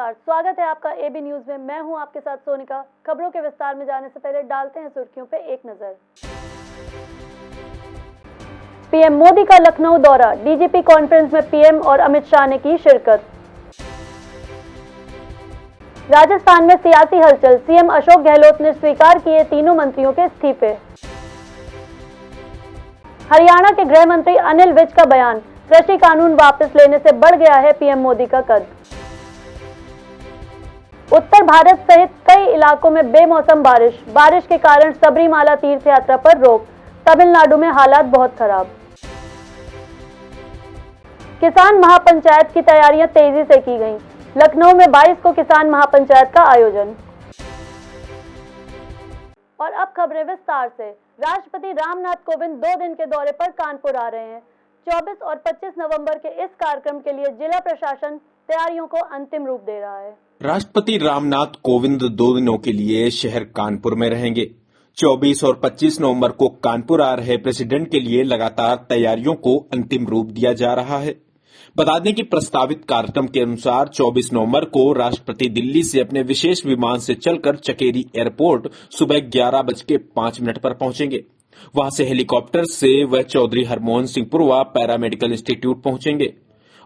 नमस्कार, स्वागत है आपका एबी न्यूज में। मैं हूं आपके साथ सोनिका। खबरों के विस्तार में जाने से पहले डालते हैं सुर्खियों पे एक नजर। पीएम मोदी का लखनऊ दौरा, डीजीपी कॉन्फ्रेंस में पीएम और अमित शाह ने की शिरकत। राजस्थान में सियासी हलचल, सीएम अशोक गहलोत ने स्वीकार किए तीनों मंत्रियों के इस्तीफे। हरियाणा के गृह मंत्री अनिल विज का बयान, कृषि कानून वापस लेने से बढ़ गया है पीएम मोदी का कद। उत्तर भारत सहित कई इलाकों में बेमौसम बारिश के कारण सबरीमाला तीर्थ यात्रा पर रोक। तमिलनाडु में हालात बहुत खराब। किसान महापंचायत की तैयारियां तेजी से की गईं। लखनऊ में 22 को किसान महापंचायत का आयोजन। और अब खबरें विस्तार से। राष्ट्रपति रामनाथ कोविंद 2 दिन के दौरे पर कानपुर आ रहे हैं। 24 और 25 नवंबर के इस कार्यक्रम के लिए जिला प्रशासन तैयारियों को अंतिम रूप दे रहा है। राष्ट्रपति रामनाथ कोविंद 2 दिनों के लिए शहर कानपुर में रहेंगे। 24 और 25 नवंबर को कानपुर आ रहे प्रेसिडेंट के लिए लगातार तैयारियों को अंतिम रूप दिया जा रहा है। बता दें कि प्रस्तावित कार्यक्रम के अनुसार 24 नवंबर को राष्ट्रपति दिल्ली से अपने विशेष विमान से चलकर चकेरी एयरपोर्ट सुबह 11:05 पर पहुंचेंगे। वहां से हेलीकॉप्टर से वह चौधरी हरमोहन सिंहपुरवा पैरामेडिकल इंस्टीट्यूट पहुंचेंगे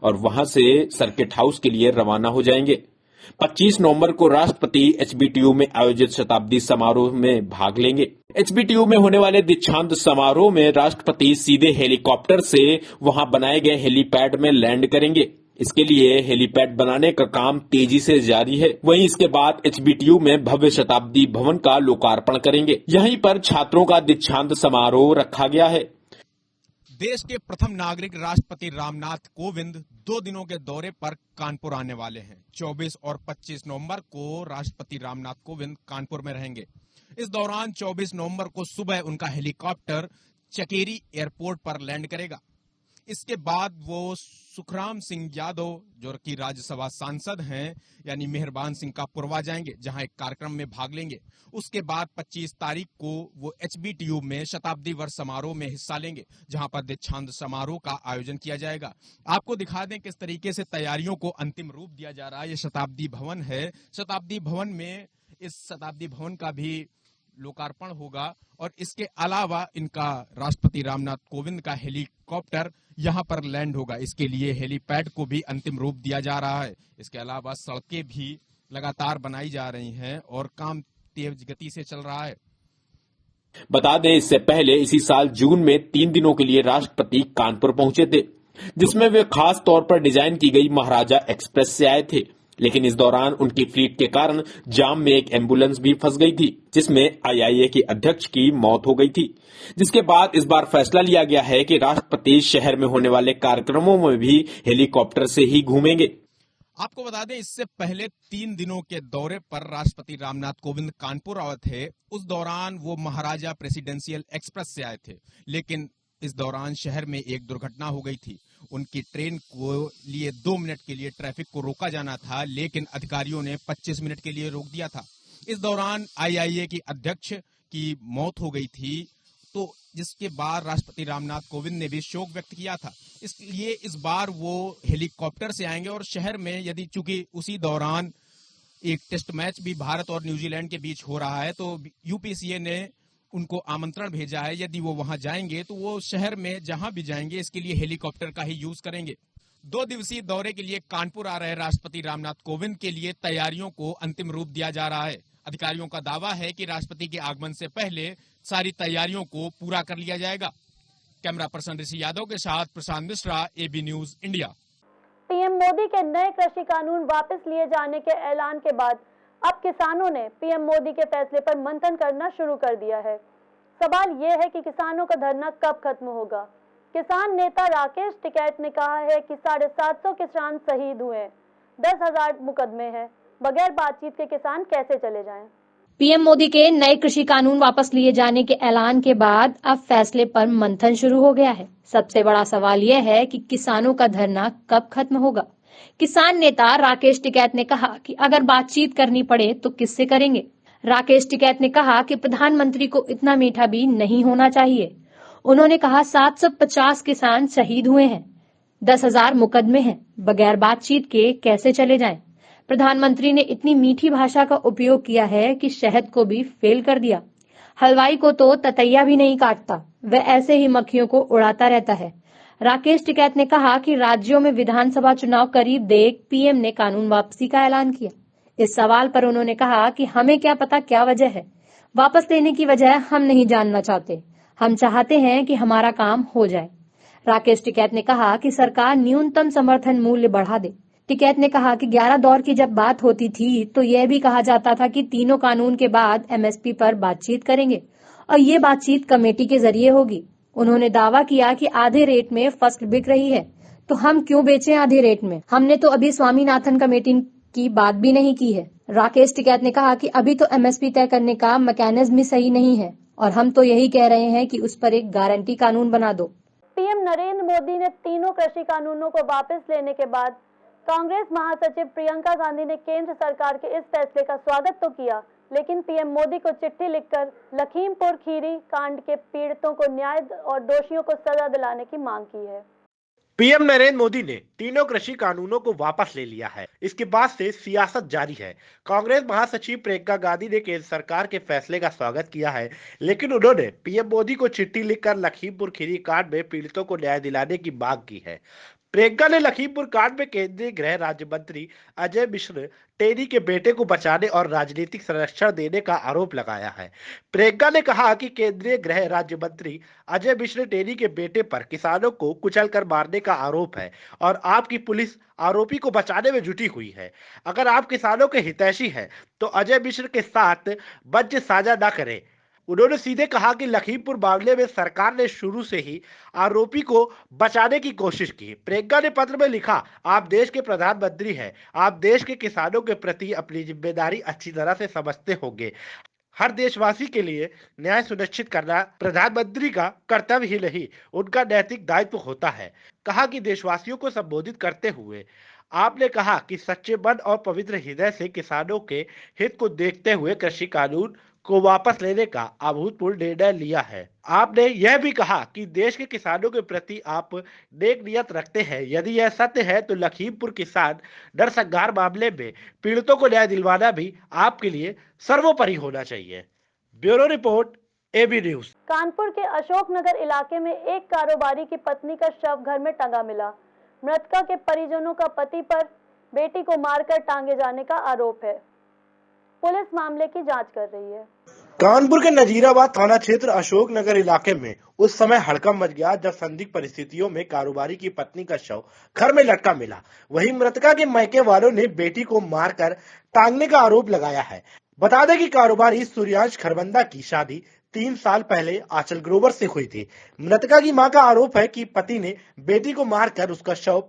और वहां से सर्किट हाउस के लिए रवाना हो जाएंगे। 25 नवंबर को राष्ट्रपति एचबीटीयू में आयोजित शताब्दी समारोह में भाग लेंगे। एचबीटीयू में होने वाले दीक्षांत समारोह में राष्ट्रपति सीधे हेलीकॉप्टर से वहां बनाए गए हेलीपैड में लैंड करेंगे। इसके लिए हेलीपैड बनाने का काम तेजी से जारी है। वहीं इसके बाद एचबीटीयू में भव्य शताब्दी भवन का लोकार्पण करेंगे। यहीं पर छात्रों का दीक्षांत समारोह रखा गया है। देश के प्रथम नागरिक राष्ट्रपति रामनाथ कोविंद 2 दिनों के दौरे पर कानपुर आने वाले हैं। 24 और 25 नवंबर को राष्ट्रपति रामनाथ कोविंद कानपुर में रहेंगे। इस दौरान 24 नवंबर को सुबह उनका हेलीकॉप्टर चकेरी एयरपोर्ट पर लैंड करेगा। इसके बाद वो सुखराम सिंह यादव, जो कि राज्यसभा सांसद हैं, यानी मेहरबान सिंह का पुरवा जाएंगे, जहां एक कार्यक्रम में भाग लेंगे। उसके बाद 25 तारीख को वो एचबीटीयू में शताब्दी वर्ष समारोह में हिस्सा लेंगे, जहां पर दीक्षांत समारोह का आयोजन किया जाएगा। आपको दिखा दें किस तरीके से तैयारियों को अंतिम रूप दिया जा रहा है। ये शताब्दी भवन है। शताब्दी भवन में इस शताब्दी भवन का भी लोकार्पण होगा और इसके अलावा इनका राष्ट्रपति रामनाथ कोविंद का हेलीकॉप्टर यहां पर लैंड होगा। इसके लिए हेलीपैड को भी अंतिम रूप दिया जा रहा है। इसके अलावा सड़कें भी लगातार बनाई जा रही हैं और काम तेज गति से चल रहा है। बता दें, इससे पहले इसी साल जून में 3 दिनों के लिए राष्ट्रपति कानपुर पहुंचे थे, जिसमें वे खास तौर पर डिजाइन की गई महाराजा एक्सप्रेस से आए थे। लेकिन इस दौरान उनकी फ्लीट के कारण जाम में एक एम्बुलेंस भी फंस गई थी, जिसमें आईआईए के अध्यक्ष की मौत हो गई थी। जिसके बाद इस बार फैसला लिया गया है कि राष्ट्रपति शहर में होने वाले कार्यक्रमों में भी हेलीकॉप्टर से ही घूमेंगे। आपको बता दें, इससे पहले 3 दिनों के दौरे पर राष्ट्रपति रामनाथ कोविंद कानपुर आए थे। उस दौरान वो महाराजा प्रेसिडेंशियल एक्सप्रेस से आए थे, लेकिन इस दौरान शहर में एक दुर्घटना हो गई थी। उनकी ट्रेन को लिए 2 मिनट के लिए ट्रैफिक को रोका जाना था, लेकिन अधिकारियों ने 25 मिनट के लिए रोक दिया था। इस दौरान आईआईए की अध्यक्ष की मौत हो गई थी, तो जिसके बाद राष्ट्रपति रामनाथ कोविंद ने भी शोक व्यक्त किया था। इसलिए इस बार वो हेलीकॉप्टर से आएंगे और शहर में, यदि चूंकि उसी दौरान एक टेस्ट मैच भी भारत और न्यूजीलैंड के बीच हो रहा है, तो यूपीसीए ने उनको आमंत्रण भेजा है। यदि वो वहां जाएंगे तो वो शहर में जहां भी जाएंगे इसके लिए हेलीकॉप्टर का ही यूज करेंगे। 2 दिवसीय दौरे के लिए कानपुर आ रहे राष्ट्रपति रामनाथ कोविंद के लिए तैयारियों को अंतिम रूप दिया जा रहा है। अधिकारियों का दावा है कि राष्ट्रपति के आगमन से पहले सारी तैयारियों को पूरा कर लिया जाएगा। कैमरा पर्सन ऋषि यादव के साथ Prashant Mishra, AB news India. PM Modi के नए कृषि कानून वापस लिए जाने के ऐलान के बाद अब किसानों ने पीएम मोदी के फैसले पर मंथन करना शुरू कर दिया है। सवाल यह है कि किसानों का धरना कब खत्म होगा। किसान नेता राकेश टिकैत ने कहा है कि 750 किसान शहीद हुए, 10,000 मुकदमे हैं, बगैर बातचीत के किसान कैसे चले जाएं। पीएम मोदी के नए कृषि कानून वापस लिए जाने के ऐलान के बाद अब फैसले पर मंथन शुरू हो गया है। सबसे बड़ा सवाल यह है कि किसानों का धरना कब खत्म होगा। किसान नेता राकेश टिकैत ने कहा कि अगर बातचीत करनी पड़े तो किससे करेंगे। राकेश टिकैत ने कहा कि प्रधानमंत्री को इतना मीठा भी नहीं होना चाहिए। उन्होंने कहा 750 किसान शहीद हुए हैं, 10,000 मुकदमे हैं, बगैर बातचीत के कैसे चले जाएं। प्रधानमंत्री ने इतनी मीठी भाषा का उपयोग किया है कि शहद को भी फेल कर दिया। हलवाई को तो ततैया भी नहीं काटता, वह ऐसे ही मक्खियों को उड़ाता रहता है। राकेश टिकैत ने कहा कि राज्यों में विधानसभा चुनाव करीब देख पीएम ने कानून वापसी का ऐलान किया। इस सवाल पर उन्होंने कहा कि हमें क्या पता क्या वजह है, वापस लेने की वजह हम नहीं जानना चाहते, हम चाहते हैं कि हमारा काम हो जाए। राकेश टिकैत ने कहा कि सरकार न्यूनतम समर्थन मूल्य बढ़ा दे। टिकैत ने कहा कि 11 दौर की जब बात होती थी तो यह भी कहा जाता था कि तीनों कानून के बाद एमएसपी पर बातचीत करेंगे और ये बातचीत कमेटी के जरिए होगी। उन्होंने दावा किया कि आधे रेट में फसल बिक रही है तो हम क्यों बेचें आधे रेट में। हमने तो अभी स्वामीनाथन कमेटी की बात भी नहीं की है। राकेश टिकैत ने कहा कि अभी तो एमएसपी तय करने का मैकेनिज्म सही नहीं है और हम तो यही कह रहे हैं कि उस पर एक गारंटी कानून बना दो। पीएम नरेंद्र मोदी ने तीनों कृषि कानूनों को वापस लेने के बाद कांग्रेस महासचिव प्रियंका गांधी ने केंद्र सरकार के इस फैसले का स्वागत तो किया, लेकिन पीएम मोदी को चिट्ठी लिखकर लखीमपुर खीरी कांड के पीड़ितों को न्याय और दोषियों को सजा दिलाने की मांग की है। पीएम नरेंद्र मोदी ने तीनों कृषि कानूनों को वापस ले लिया है। इसके बाद से सियासत जारी है। कांग्रेस महासचिव प्रियंका गांधी ने केंद्र सरकार के फैसले का स्वागत किया है, लेकिन उन्होंने पीएम मोदी को चिट्ठी लिखकर लखीमपुर खीरी कांड में पीड़ितों को न्याय दिलाने की मांग की है। प्रियंका ने लखीमपुर कांड में केंद्रीय गृह राज्य मंत्री अजय मिश्र टेनी के बेटे को बचाने और राजनीतिक संरक्षण देने का आरोप लगाया है। प्रियंका ने कहा कि केंद्रीय गृह राज्य मंत्री अजय मिश्र टेनी के बेटे पर किसानों को कुचलकर मारने का आरोप है और आपकी पुलिस आरोपी को बचाने में जुटी हुई है। अगर आप किसानों के हितैषी हैं तो अजय मिश्र के साथ मंच साझा न करें। उन्होंने सीधे कहा कि लखीमपुर मामले में सरकार ने शुरू से ही आरोपी को बचाने की कोशिश की। प्रियंका ने पत्र में लिखा, आप देश के प्रधानमंत्री हैं, आप देश के किसानों के प्रति अपनी जिम्मेदारी अच्छी तरह से समझते होंगे। हर देशवासी के लिए न्याय सुनिश्चित करना प्रधानमंत्री का कर्तव्य ही नहीं, उनका नैतिक दायित्व होता है। कहा कि देशवासियों को संबोधित करते हुए आपने कहा कि सच्चे मन और पवित्र हृदय से किसानों के हित को देखते हुए कृषि कानून को वापस लेने का अभूतपूर्व निर्णय लिया है। आपने यह भी कहा कि देश के किसानों के प्रति आप नेक नियत रखते हैं। यदि यह सत्य है तो लखीमपुर किसान नरसंहार मामले में पीड़ितों को न्याय दिलवाना भी आपके लिए सर्वोपरि होना चाहिए। Bureau report, AB news. Kanpur के अशोकनगर इलाके में एक कारोबारी की पत्नी का शव घर में टंगा मिला। मृतका के परिजनों का पति पर बेटी को मारकर टांगे जाने का आरोप है। पुलिस मामले की जांच कर रही है। कानपुर के नजीराबाद थाना क्षेत्र अशोकनगर इलाके में उस समय हड़कंप मच गया जब संदिग्ध परिस्थितियों में कारोबारी की पत्नी का शव घर में लटका मिला। वहीं मृतका के मायके वालों ने बेटी को मारकर टांगने का आरोप लगाया है। बता दें कि कारोबारी सूर्यांश खरबंदा की शादी 3 साल पहले आंचल ग्रोवर से हुई थी। मृतका की मां का आरोप है कि पति ने बेटी को मारकर उसका शव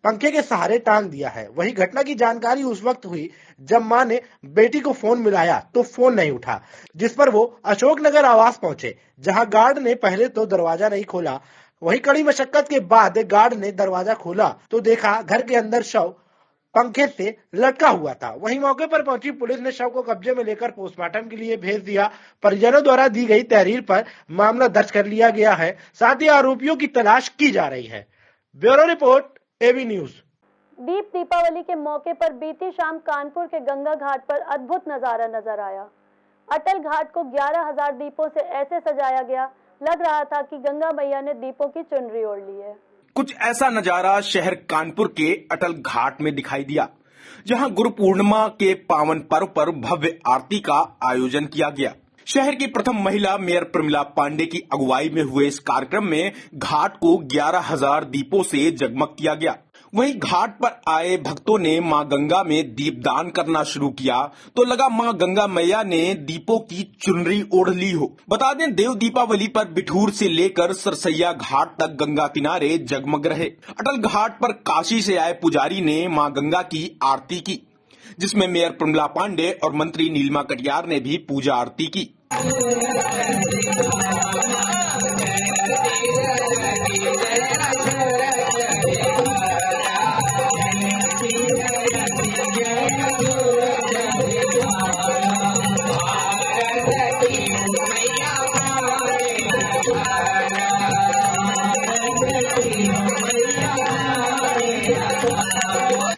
पंखे के सहारे टांग दिया है। वही घटना की जानकारी उस वक्त हुई जब मां ने बेटी को फोन मिलाया तो फोन नहीं उठा, जिस पर वो अशोकनगर आवास पहुंचे, जहां गार्ड ने पहले तो दरवाजा नहीं खोला। वही कड़ी मशक्कत के बाद गार्ड ने दरवाजा खोला तो देखा घर के अंदर शव पंखे से लटका हुआ था। वहीं मौके पर पहुंची पुलिस ने शव को कब्जे में लेकर पोस्टमार्टम के लिए भेज दिया। परिजनों द्वारा दी गई तहरीर पर मामला दर्ज कर लिया गया है। साथ ही आरोपियों की तलाश की जा रही है। Bureau report, AB news. Deepawali के मौके पर बीती शाम कानपुर के गंगा घाट पर अद्भुत नजारा नजर आया। अटल घाट को 11,000 दीपों से ऐसे सजाया गया, लग रहा था कि गंगा मैया ने दीपों की चुनरी ओढ़ ली है। कुछ ऐसा नजारा शहर कानपुर के अटल घाट में दिखाई दिया, जहां गुरु पूर्णिमा के पावन पर्व पर भव्य आरती का आयोजन किया गया। शहर की प्रथम महिला मेयर प्रमिला पांडे की अगुवाई में हुए इस कार्यक्रम में घाट को 11,000 दीपों से जगमग किया गया। वहीं घाट पर आए भक्तों ने मां गंगा में दीपदान करना शुरू किया तो लगा मां गंगा मैया ने दीपों की चुनरी ओढ़ ली हो। बता दें, देव दीपावली पर बिठूर से लेकर सरसैया घाट तक गंगा किनारे जगमग रहे। अटल घाट पर काशी से आए पुजारी ने मां गंगा की आरती की, जिसमें मेयर प्रमिला पांडे और मंत्री नीलिमा कटियार ने भी पूजा आरती की।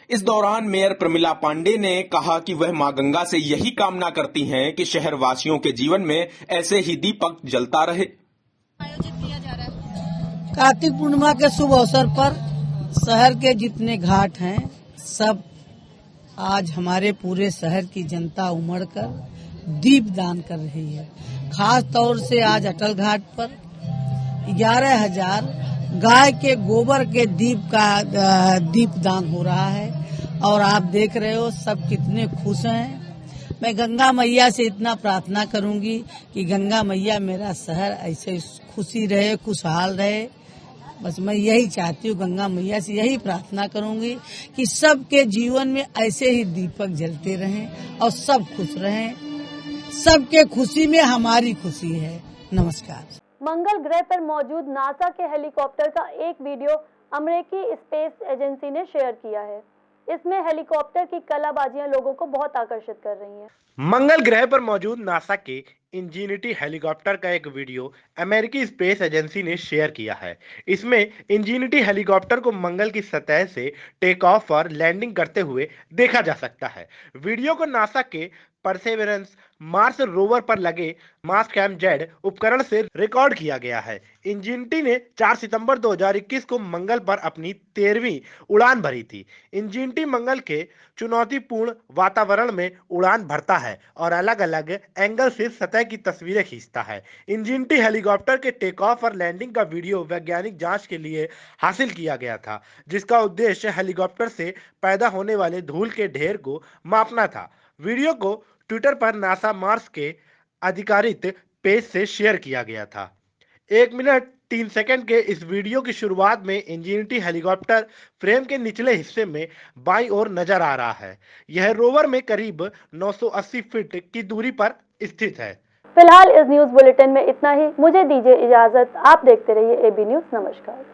इस दौरान मेयर प्रमिला पांडे ने कहा कि वह मां गंगा से यही कामना करती हैं कि शहर वासियों के जीवन में ऐसे ही दीपक जलता रहे। आयोजित किया जा रहा है कार्तिक पूर्णिमा के शुभ अवसर पर शहर के जितने घाट हैं सब आज हमारे पूरे शहर की जनता उमड़कर दीप दान कर रही है। खास तौर से आज अटल घाट पर 11,000 गाय के गोबर के दीप दान हो रहा है और आप देख रहे हो सब कितने खुश हैं। मैं गंगा मैया से इतना प्रार्थना करूंगी कि गंगा मैया मेरा शहर ऐसे खुशी रहे, खुशहाल रहे। बस मैं यही चाहती हूँ, गंगा मैया से यही प्रार्थना करूंगी कि सबके जीवन में ऐसे ही दीपक जलते रहें और सब खुश रहें। सबके खुशी में हमारी खुशी है। नमस्कार। मंगल ग्रह पर मौजूद नासा के हेलीकॉप्टर का एक वीडियो अमेरिकी स्पेस एजेंसी ने शेयर किया है। इसमें हेलीकॉप्टर की कलाबाजियां लोगों को बहुत आकर्षित कर रही हैं। मंगल ग्रह पर मौजूद नासा के इंजीनिटी हेलीकॉप्टर का एक वीडियो अमेरिकी स्पेस एजेंसी ने शेयर किया है। इसमें इंजीनिटी हेलीकॉप्टर को मंगल की सतह से टेक ऑफ और लैंडिंग करते हुए देखा जा सकता है। वीडियो को नासा के परसेवरेंस मार्स रोवर पर लगे मासकैम जेड उपकरण से रिकॉर्ड किया गया है। इंजीनिटी ने 4 सितंबर 2021 को मंगल पर अपनी 13वीं उड़ान भरी थी। इंजीनिटी मंगल के चुनौतीपूर्ण वातावरण में उड़ान भरता है और अलग अलग एंगल से सतह की तस्वीरें खींचता है। इंजीनिटी हेलीकॉप्टर के टेक ऑफ और लैंडिंग का वीडियो वैज्ञानिक जांच के लिए हासिल किया गया था, जिसका उद्देश्य हेलीकॉप्टर से पैदा होने वाले धूल के ढेर को मापना था। वीडियो को ट्विटर पर नासा मार्स के अधिकारिक पेज से शेयर किया गया था। 1 मिनट 3 सेकंड के इस वीडियो की शुरुआत में इंजीनिटी हेलीकॉप्टर फ्रेम के निचले हिस्से में बाईं ओर नजर आ रहा है। यह रोवर में करीब 980 फीट की दूरी पर स्थित है। फिलहाल इस न्यूज बुलेटिन में इतना ही। मुझे दीजिए इजाजत। आप देखते रहिए एबी न्यूज। नमस्कार।